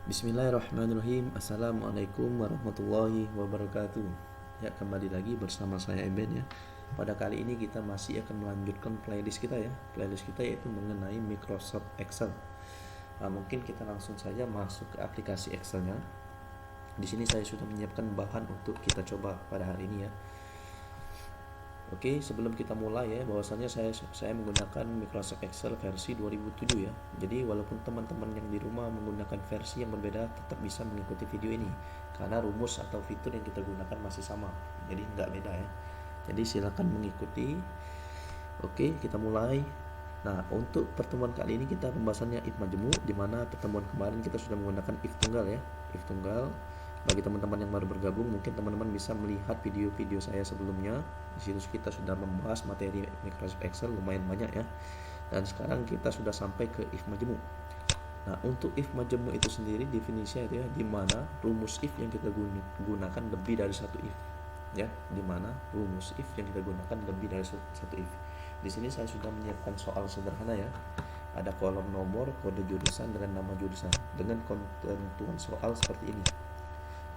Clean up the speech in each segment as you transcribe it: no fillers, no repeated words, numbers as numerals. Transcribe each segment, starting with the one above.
Bismillahirrahmanirrahim. Assalamualaikum warahmatullahi wabarakatuh. Ya, kembali lagi bersama saya Eben ya. Pada kali ini kita masih akan melanjutkan playlist kita ya. Playlist kita yaitu mengenai Microsoft Excel. Nah, mungkin kita langsung saja masuk ke aplikasi Excelnya. Di sini saya sudah menyiapkan bahan untuk kita coba pada hari ini ya. Oke, sebelum kita mulai ya, bahwasanya saya menggunakan Microsoft Excel versi 2007 ya. Jadi walaupun teman-teman yang di rumah menggunakan versi yang berbeda, tetap bisa mengikuti video ini karena rumus atau fitur yang kita gunakan masih sama. Jadi nggak beda ya. Jadi silakan mengikuti. Oke, kita mulai. Nah, untuk pertemuan kali ini kita pembahasannya if majemuk, di mana pertemuan kemarin kita sudah menggunakan if tunggal ya. If tunggal. Bagi teman-teman yang baru bergabung, mungkin teman-teman bisa melihat video-video saya sebelumnya. Di situ kita sudah membahas materi Microsoft Excel lumayan banyak ya. Dan sekarang kita sudah sampai ke if majemuk. Nah, untuk if majemuk itu sendiri definisinya itu ya, di mana rumus if yang kita gunakan lebih dari satu if. Ya, di mana rumus if yang kita gunakan lebih dari satu if. Di sini saya sudah menyiapkan soal sederhana ya. Ada kolom nomor, kode jurusan dengan nama jurusan dengan ketentuan soal seperti ini.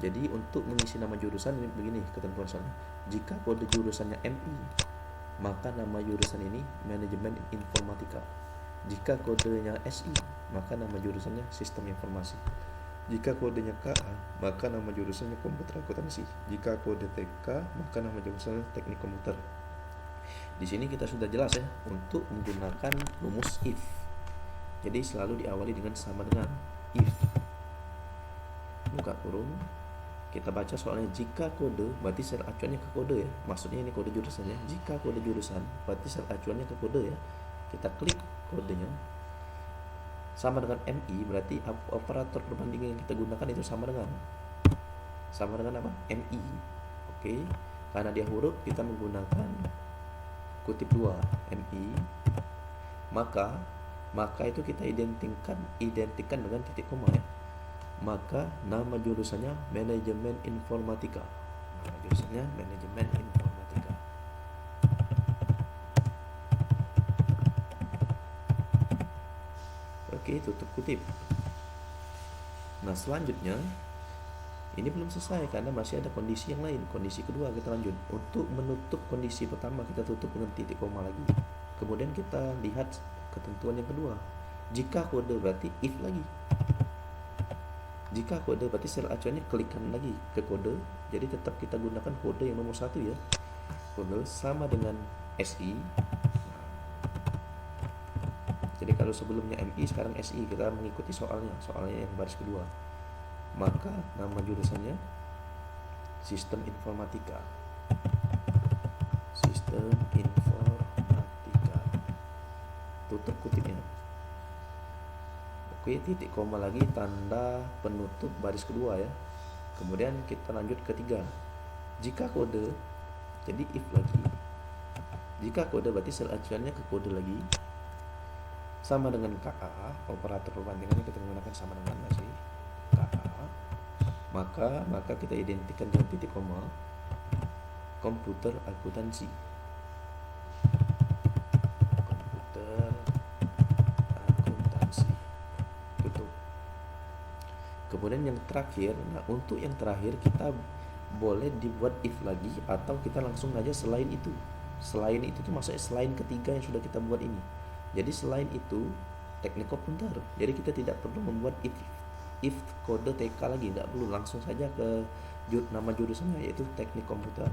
Jadi untuk mengisi nama jurusan ini begini ketentuan soalnya. Jika kode jurusannya MI, maka nama jurusan ini manajemen informatika. Jika kodenya SI, maka nama jurusannya sistem informasi. Jika kodenya KA, maka nama jurusannya komputer akuntansi. Jika kode TK, maka nama jurusannya teknik komputer. Di sini kita sudah jelas ya untuk menggunakan rumus if. Jadi selalu diawali dengan sama dengan if. Buka kurung. Kita baca soalnya jika kode berarti sel acuannya ke kode ya. Maksudnya ini kode jurusan ya. Jika kode jurusan berarti sel acuannya ke kode ya. Kita klik kodenya. Sama dengan MI berarti operator perbandingan yang kita gunakan itu sama dengan apa? MI. Oke. Karena dia huruf kita menggunakan kutip 2 MI. Maka itu kita identikan dengan titik koma ya. Maka nama jurusannya manajemen informatika. Nama jurusannya manajemen informatika. Oke, tutup kutip. Nah, selanjutnya ini belum selesai karena masih ada kondisi yang lain. Kondisi kedua kita lanjut. Untuk menutup kondisi pertama kita tutup dengan titik koma lagi. Kemudian kita lihat ketentuan yang kedua. Jika kode berarti if lagi. Jika kode berarti sel acuannya klikkan lagi ke kode. Jadi tetap kita gunakan kode yang nomor 1 ya. Kode sama dengan SI. Jadi kalau sebelumnya MI sekarang SI, kita mengikuti soalnya yang baris kedua. Maka nama jurusannya sistem informatika. Sistem informatika. Tutup kutipnya. Oke, titik koma lagi tanda penutup baris kedua ya. Kemudian kita lanjut ke 3. Jika kode jadi if lagi. Jika kode berarti sel acuannya ke kode lagi. Sama dengan KA, operator perbandingannya kita menggunakan sama dengan masih KA. Maka kita identikan dengan titik koma komputer akuntansi. Kemudian yang terakhir, nah untuk yang terakhir kita boleh dibuat if lagi atau kita langsung aja selain itu. Selain itu tuh maksudnya selain ketiga yang sudah kita buat ini. Jadi selain itu teknik komputer. Jadi kita tidak perlu membuat if kode TK lagi, nggak perlu, langsung saja ke nama jurusannya yaitu teknik komputer.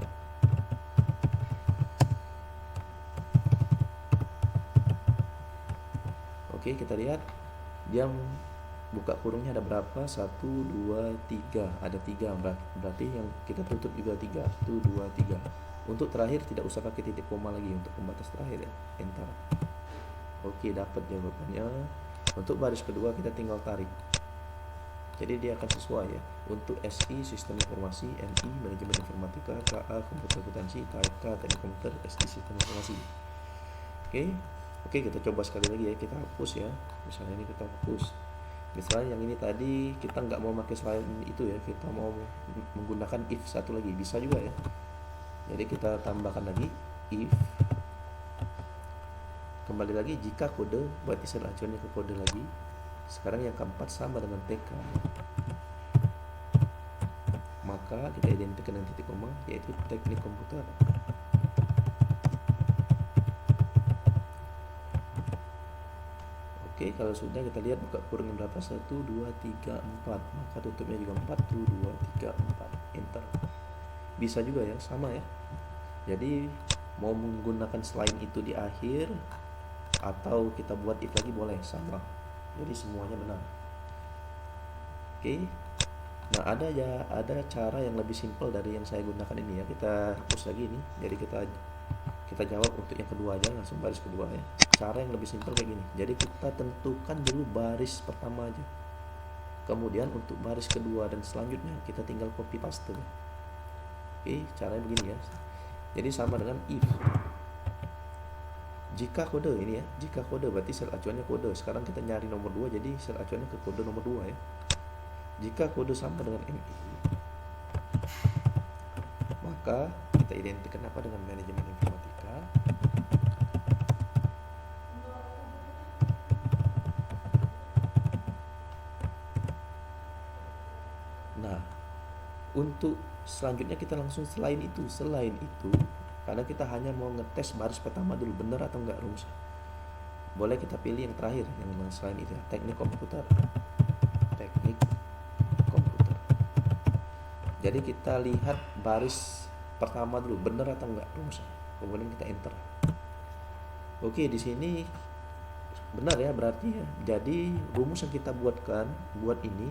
Oke, kita lihat dia buka kurungnya ada berapa? 1, 2, 3. Ada 3 berarti yang kita tutup juga 3. 1, 2, 3. Untuk terakhir tidak usah pakai titik koma lagi untuk pembatas terakhir ya. Enter. Oke, dapat jawabannya. Untuk baris kedua kita tinggal tarik. Jadi dia akan sesuai ya. Untuk SI sistem informasi, MI manajemen informatika, KA komputer akuntansi, TK teknik komputer, SI sistem informasi. Oke, kita coba sekali lagi ya. Kita hapus ya. Misalnya ini kita hapus. Misalnya yang ini tadi kita nggak mau pakai selain itu ya, kita mau menggunakan if satu lagi, bisa juga ya. Jadi kita tambahkan lagi if. Kembali lagi jika kode berarti sel acuannya ke kode lagi. Sekarang yang keempat sama dengan TK. Maka kita identikan dengan titik koma, yaitu teknik komputer. Oke, kalau sudah kita lihat buka kurung berapa? 1, 2, 3, 4. Maka tutupnya juga 4, 1, 2, 3, 4. Enter. Bisa juga ya, sama ya. Jadi mau menggunakan selain itu di akhir atau kita buat if lagi boleh, sama. Jadi semuanya benar. Oke. Nah, ada cara yang lebih simpel dari yang saya gunakan ini ya. Kita hapus lagi ini. Jadi kita jawab untuk yang kedua aja, langsung baris kedua ya. Cara yang lebih simpel kayak gini. Jadi kita tentukan dulu baris pertama aja. Kemudian untuk baris kedua dan selanjutnya kita tinggal copy paste. Oke, caranya begini ya. Jadi sama dengan if. Jika kode ini ya, jika kode berarti sel acuannya kode. Sekarang kita nyari nomor 2, jadi sel acuannya ke kode nomor 2 ya. Jika kode sama dengan MI, maka kita identikan apa dengan manajemen informatika. Nah, untuk selanjutnya kita langsung selain itu, karena kita hanya mau ngetes baris pertama dulu benar atau enggak rumus. Boleh kita pilih yang terakhir, yang selain itu ya, teknik komputer. Jadi kita lihat baris pertama dulu benar atau enggak rumusnya. Kemudian kita enter. Oke, di sini benar ya berarti ya. Jadi rumus yang kita buat ini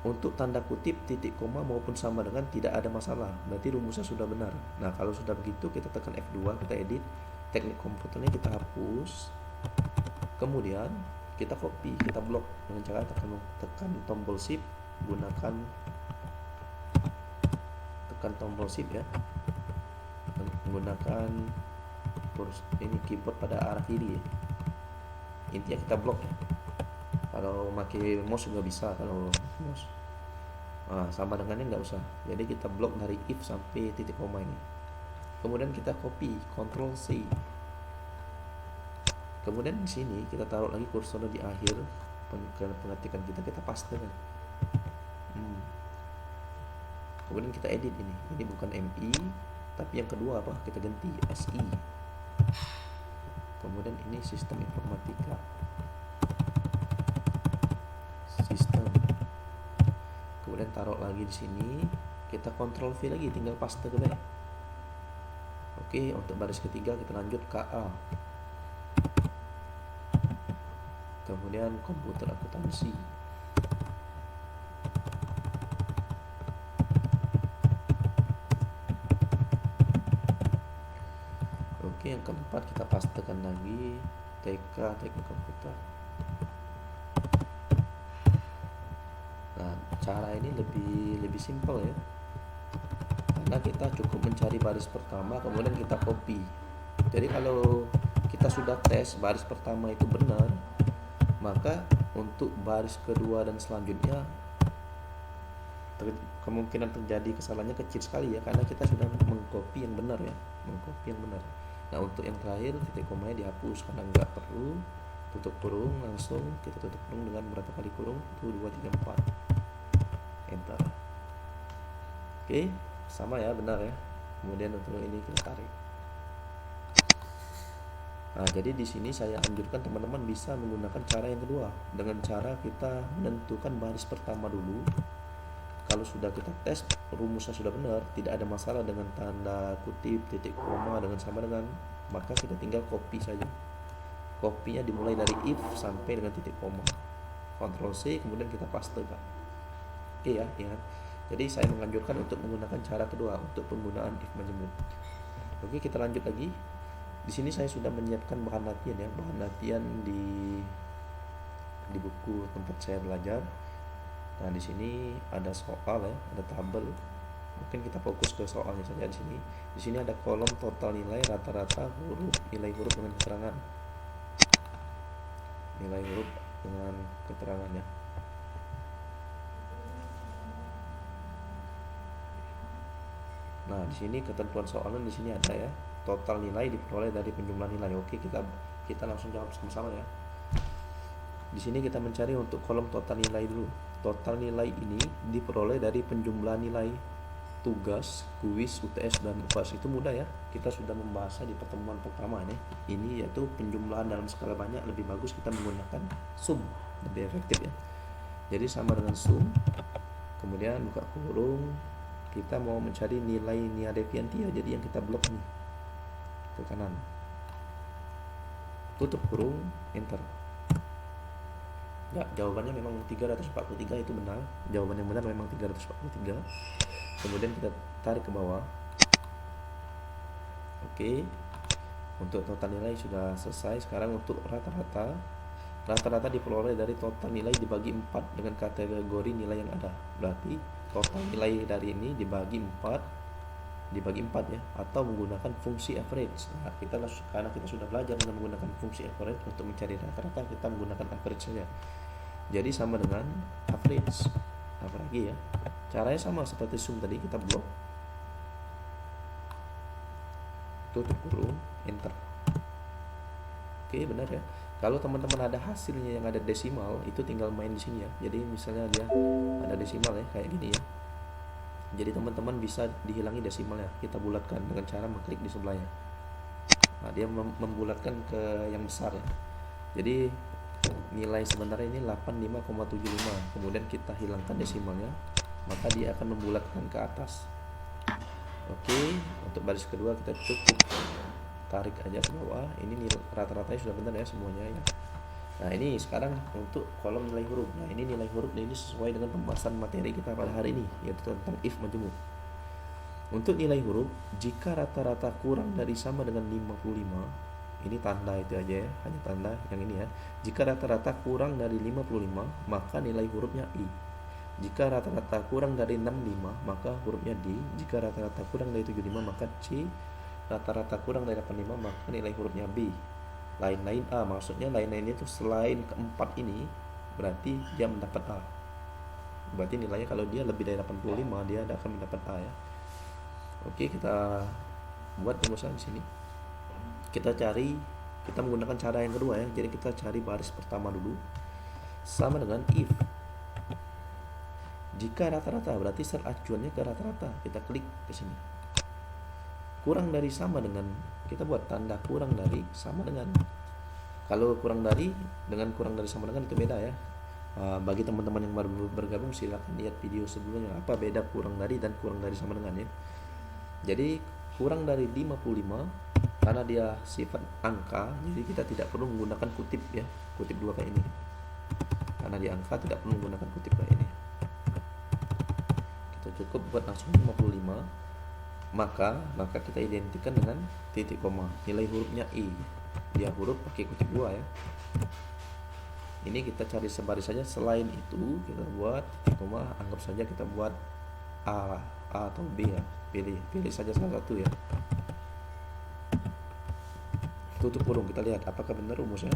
untuk tanda kutip titik koma maupun sama dengan tidak ada masalah. Berarti rumusnya sudah benar. Nah, kalau sudah begitu kita tekan F2, kita edit. Teknik komputernya kita hapus. Kemudian kita copy, kita blok dengan cara tekan tombol shift, tekan tombol shift ya, menggunakan ini keyboard pada arah kiri ya. Intinya kita blok ya. Kalau pakai mouse juga bisa, kalau mouse sama dengannya nggak usah. Jadi kita blok dari if sampai titik koma ini. Kemudian kita copy, Ctrl C. Kemudian di sini kita taruh lagi kursornya di akhir pengetikan kita paste kan. Kemudian kita edit ini bukan MI, tapi yang kedua apa? Kita ganti SI. Kemudian ini sistem informatika. Kemudian taruh lagi di sini, kita Ctrl V lagi, tinggal paste ke bawah. Oke, untuk baris ketiga kita lanjut KA. Kemudian komputer akuntansi. Oke, yang keempat kita pastekan lagi TK, teknik komputer. Nah, cara ini lebih simpel ya, karena kita cukup mencari baris pertama kemudian kita copy. Jadi kalau kita sudah tes baris pertama itu benar, maka untuk baris kedua dan selanjutnya kemungkinan terjadi kesalahannya kecil sekali ya, karena kita sudah mengcopy yang benar ya, Nah, untuk yang terakhir titik komanya dihapus karena nggak perlu. Tutup kurung, langsung kita tutup kurung dengan berapa kali kurung? 1, 2, 3, 4. Enter. Oke, sama ya, benar ya. Kemudian untuk ini kita tarik. Nah, jadi di sini saya anjurkan teman-teman bisa menggunakan cara yang kedua, dengan cara kita menentukan baris pertama dulu. Kalau sudah kita tes rumusnya sudah benar, tidak ada masalah dengan tanda kutip, titik koma dengan sama dengan, maka kita tinggal copy saja. Kopinya dimulai dari if sampai dengan titik koma. Ctrl C, kemudian kita pastekan. Oke ya, ingat. Jadi saya menganjurkan untuk menggunakan cara kedua untuk penggunaan if majemuk. Oke, kita lanjut lagi. Di sini saya sudah menyiapkan bahan latihan ya, di buku tempat saya belajar. Nah, di sini ada soal ya, ada tabel. Mungkin kita fokus ke soalnya saja di sini. Di sini ada kolom total nilai, rata-rata huruf, nilai huruf dengan keterangan. Nilai huruf dengan keterangannya. Nah, di sini ketentuan soalnya di sini ada ya. Total nilai diperoleh dari penjumlahan nilai. Oke, kita langsung jawab sama-sama ya. Di sini kita mencari untuk kolom total nilai dulu. Total nilai ini diperoleh dari penjumlahan nilai tugas, kuis, UTS, dan UAS. Itu mudah ya, kita sudah membahasnya di pertemuan pertama nih. Ini yaitu penjumlahan dalam skala banyak, lebih bagus kita menggunakan sum, lebih efektif ya. Jadi sama dengan sum, kemudian buka kurung, kita mau mencari nilai Nia Devianti ya, jadi yang kita blok nih ke kanan, tutup kurung, enter. Ya, jawabannya memang 343, itu benar. Jawaban yang benar memang 343. Kemudian kita tarik ke bawah. Oke. Untuk total nilai sudah selesai. Sekarang untuk rata-rata. Rata-rata diperoleh dari total nilai dibagi 4 dengan kategori nilai yang ada. Berarti total nilai dari ini dibagi 4 ya, atau menggunakan fungsi average. Nah, karena kita sudah belajar dengan menggunakan fungsi average untuk mencari rata-rata, kita menggunakan average saja. Jadi sama dengan average. Apalagi ya, caranya sama seperti sum tadi, kita blok, tutup kurung, enter. Oke, benar ya. Kalau teman-teman ada hasilnya yang ada desimal, itu tinggal main di sini ya. Jadi misalnya dia ada desimal ya, kayak gini ya. Jadi teman-teman bisa dihilangi desimalnya. Kita bulatkan dengan cara mengklik di sebelahnya. Nah, dia membulatkan ke yang besar ya. Jadi nilai sebenarnya ini 85,75. Kemudian kita hilangkan desimalnya, maka dia akan membulatkan ke atas. Oke, untuk baris kedua kita cukup tarik aja ke bawah. Ini rata-ratanya sudah benar ya semuanya ya. Nah, ini sekarang untuk kolom nilai huruf. Nah, ini nilai huruf ini sesuai dengan pembahasan materi kita pada hari ini, yaitu tentang if majemuk. Untuk nilai huruf, jika rata-rata kurang dari sama dengan 55, ini tanda itu aja ya, hanya tanda yang ini ya. Jika rata-rata kurang dari 55, maka nilai hurufnya I. Jika rata-rata kurang dari 65, maka hurufnya D. Jika rata-rata kurang dari 75, maka C. Rata-rata kurang dari 85, maka nilai hurufnya B. Lain-lain A, maksudnya lain-lain itu selain keempat ini, berarti dia mendapat A. Berarti nilainya kalau dia lebih dari 85, dia akan mendapat A ya. Oke, kita buat rumusan di sini. Kita menggunakan cara yang kedua ya. Jadi kita cari baris pertama dulu. Sama dengan if. Jika rata-rata, berarti sel acuannya ke rata-rata. Kita klik ke sini. Kurang dari sama dengan, kita buat tanda kurang dari sama dengan. Kalau kurang dari dengan kurang dari sama dengan itu beda ya. Bagi teman-teman yang baru bergabung, silakan lihat video sebelumnya apa beda kurang dari dan kurang dari sama dengan ya. Jadi kurang dari 55, karena dia sifat angka, jadi kita tidak perlu menggunakan kutip ya, kutip dua kayak ini. Karena di angka tidak perlu menggunakan kutip kayak ini. Kita cukup buat langsung 55. Maka kita identikan dengan titik koma. Nilai hurufnya I. Dia huruf pakai kutip dua ya. Ini kita cari sebaris saja. Selain itu kita buat titik koma, anggap saja kita buat A atau B ya. Pilih saja salah satu ya. Tutup kurung, kita lihat apakah benar rumusnya.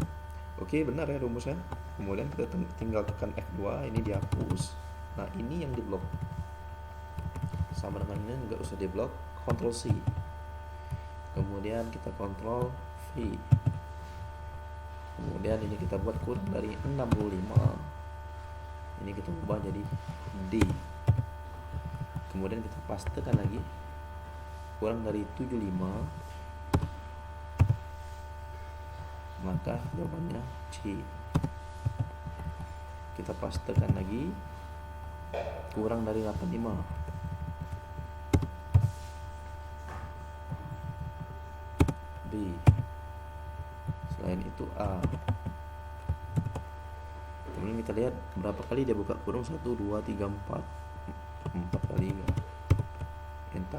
Oke, benar ya rumusnya. Kemudian kita tinggal tekan F2, ini dihapus. Nah, ini yang diblok. Sama dengan ini nggak usah diblok, Ctrl C. Kemudian kita Ctrl V. Kemudian ini kita buat kurang dari 65. Ini kita ubah jadi D. Kemudian kita pastekan lagi kurang dari 75, maka jawabannya C. Kita pastekan lagi kurang dari 85, B. Selain itu A. Kemudian kita lihat berapa kali dia buka kurung, 1, 2, 3, 4 kali ya. Enter.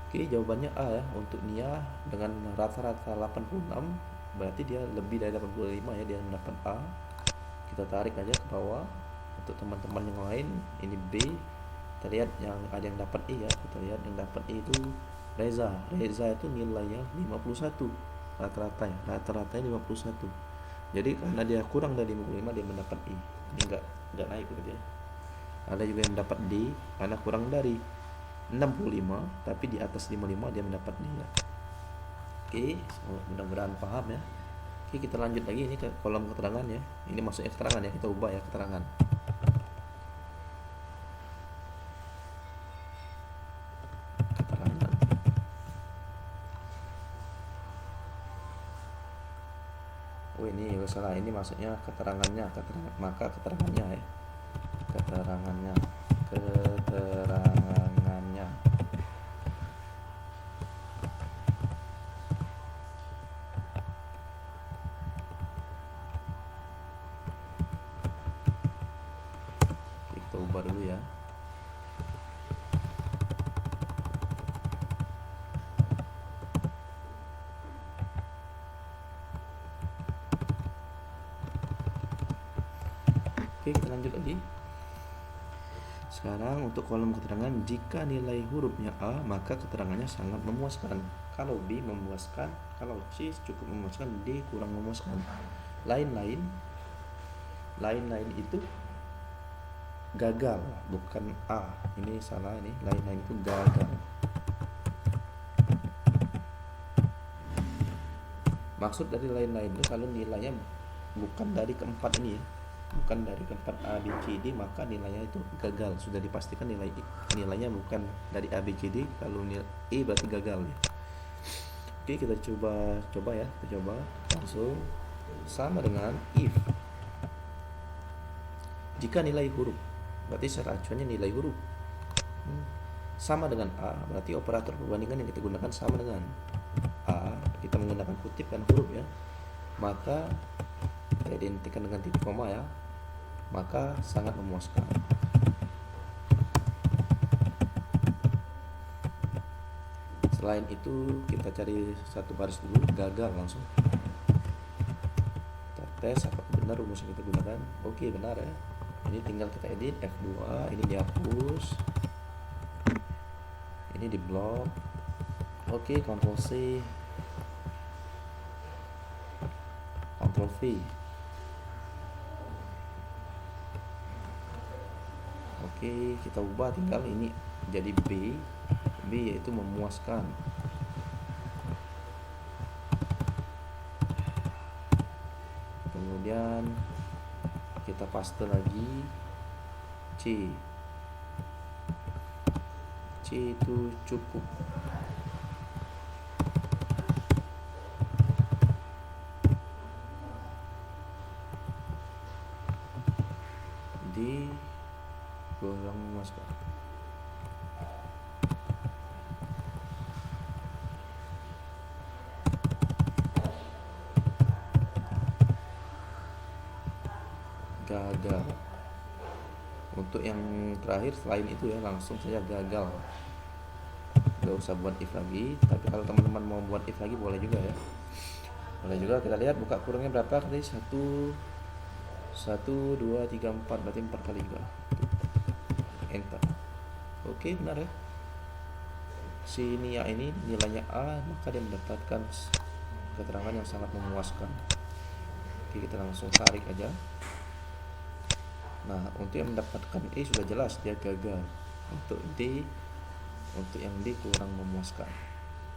Oke, jawabannya A ya. Untuk Nia dengan rata-rata 86, berarti dia lebih dari 85 ya, dia mendapat A. Kita tarik aja ke bawah. Untuk teman-teman yang lain, ini B. Kita lihat yang ada yang dapat E ya. Kita lihat yang dapat E itu Reza itu nilainya 51 rata-ratanya. Rata-ratanya 51. Jadi karena dia kurang dari 55, dia mendapat E. Ini enggak naik berarti ya. Ada juga yang mendapat D karena kurang dari 65 tapi di atas 55, dia mendapat D ya. Oke, mudah-mudahan paham ya. Oke, kita lanjut lagi ini ke kolom keterangan ya. Ini maksudnya keterangan ya, kita ubah ya keterangan. Keterangan. Oh ini salah, ini maksudnya keterangannya, maka keterangannya ya. Keterangannya. Kita ubah dulu ya. Oke, kita lanjut lagi. Sekarang untuk kolom keterangan, jika nilai hurufnya A, maka keterangannya sangat memuaskan. Kalau B memuaskan, kalau C cukup memuaskan, D kurang memuaskan. Lain-lain itu gagal, bukan A. Ini salah, ini lain-lain itu gagal. Maksud dari lain-lain itu kalau nilainya bukan dari keempat ini ya, bukan dari keempat A, B, C, D, maka nilainya itu gagal. Sudah dipastikan nilainya bukan dari A, B, C, D. Kalau nilai E berarti gagal ya. Oke, kita coba ya. Kita coba langsung sama dengan if. Jika nilai huruf, berarti secara acuannya nilai huruf sama dengan A, berarti operator perbandingan yang kita gunakan sama dengan A. Kita menggunakan kutip dan huruf ya. Maka kita identikan dengan titik koma ya, maka sangat memuaskan. Selain itu kita cari satu baris dulu, gagal langsung. Kita tes apakah benar rumus yang kita gunakan. Oke, benar ya. Ini tinggal kita edit F2, ini dihapus, ini di blok. Oke, Ctrl C, Ctrl V. Oke, kita ubah tinggal ini jadi B yaitu memuaskan. Kemudian kita paste lagi C itu cukup. D kurang memuaskan. Gagal. Untuk yang terakhir selain itu ya langsung saja gagal. Gak usah buat if lagi. Tapi kalau teman-teman mau buat if lagi boleh juga ya. Boleh juga. Kita lihat buka kurungnya berapa kali. 1 2 3 4, berarti 4 kali juga. Enter. Oke, benar ya. Si Nia ini nilainya A, maka dia mendapatkan keterangan yang sangat memuaskan. Oke, kita langsung tarik aja. Nah, untuk yang mendapatkan E sudah jelas dia gagal. Untuk yang D kurang memuaskan.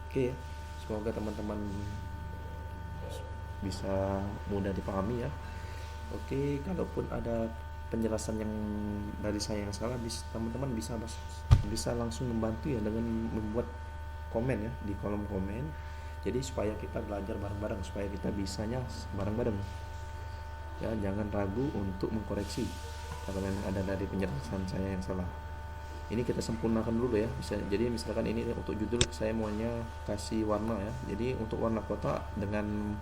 Oke, semoga teman-teman bisa mudah dipahami ya. Oke, kalaupun ada penjelasan yang dari saya yang salah, teman-teman bisa langsung membantu ya dengan membuat komen ya di kolom komen. Jadi supaya kita belajar bareng-bareng, supaya kita bisanya bareng-bareng. Ya, jangan ragu untuk mengkoreksi kalau memang ada dari penjelasan saya yang salah. Ini kita sempurnakan dulu ya. Jadi misalkan ini untuk judul saya maunya kasih warna ya. Jadi untuk warna kotak dengan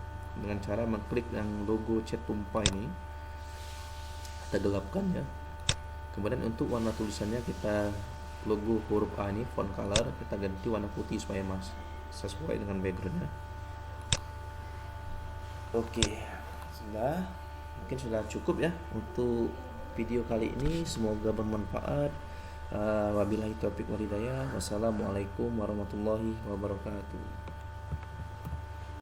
cara mengklik yang logo chat tumpah ini, kita gelapkan ya. Kemudian untuk warna tulisannya kita logo huruf A ini font color kita ganti warna putih supaya sesuai dengan backgroundnya. Oke, mungkin sudah cukup ya untuk video kali ini. Semoga bermanfaat. Wabillahi taufiq wal hidayah. Wassalamualaikum warahmatullahi wabarakatuh.